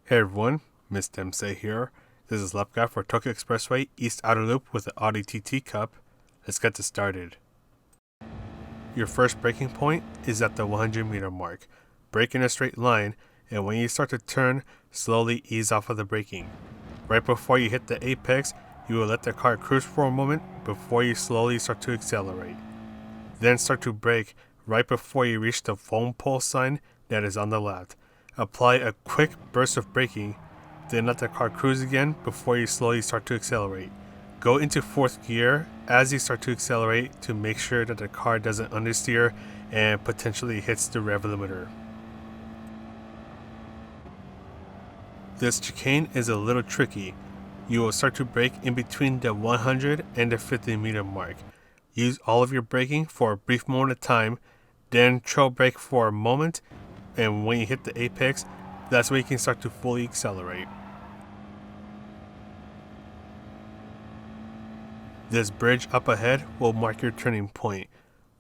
Hey everyone, Miss Dempsey here. This is Left Guy for Tokyo Expressway East Outer Loop with the Audi TT Cup. Let's get this started. Your first braking point is at the 100-meter mark. Brake in a straight line, and when you start to turn, slowly ease off of the braking. Right before you hit the apex, you will let the car cruise for a moment before you slowly start to accelerate. Then start to brake right before you reach the foam pole sign that is on the left. Apply a quick burst of braking, then let the car cruise again before you slowly start to accelerate. Go into fourth gear as you start to accelerate to make sure that the car doesn't understeer and potentially hits the rev limiter. This chicane is a little tricky. You will start to brake in between the 100 and the 50-meter mark. Use all of your braking for a brief moment of time, then trail brake for a moment, and when you hit the apex, that's when you can start to fully accelerate. This bridge up ahead will mark your turning point.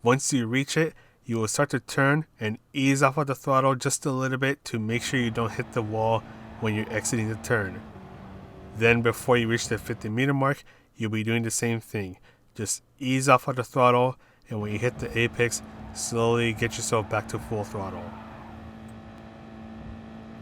Once you reach it, you will start to turn and ease off of the throttle just a little bit to make sure you don't hit the wall when you're exiting the turn. Then before you reach the 50-meter mark, you'll be doing the same thing. Just ease off of the throttle, and when you hit the apex, slowly get yourself back to full throttle.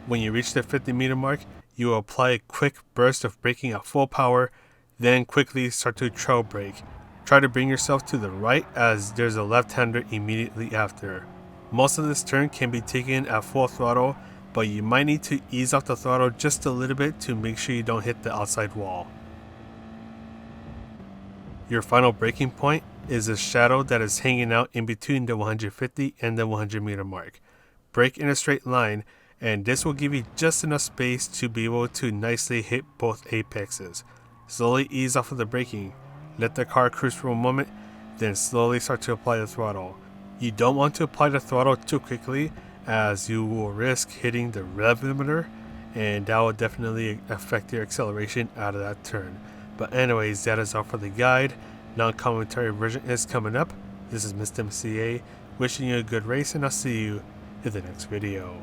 When you reach the 50-meter mark, you will apply a quick burst of braking at full power, then quickly start to trail brake. Try to bring yourself to the right as there's a left-hander immediately after. Most of this turn can be taken at full throttle, but you might need to ease off the throttle just a little bit to make sure you don't hit the outside wall. Your final braking point is a shadow that is hanging out in between the 150 and the 100-meter mark. Brake in a straight line, and this will give you just enough space to be able to nicely hit both apexes. Slowly ease off of the braking, let the car cruise for a moment, then slowly start to apply the throttle. You don't want to apply the throttle too quickly as you will risk hitting the rev limiter, and that will definitely affect your acceleration out of that turn. But anyways, that is all for the guide. Non-commentary version is coming up. This is Mr. MCA wishing you a good race, and I'll see you in the next video.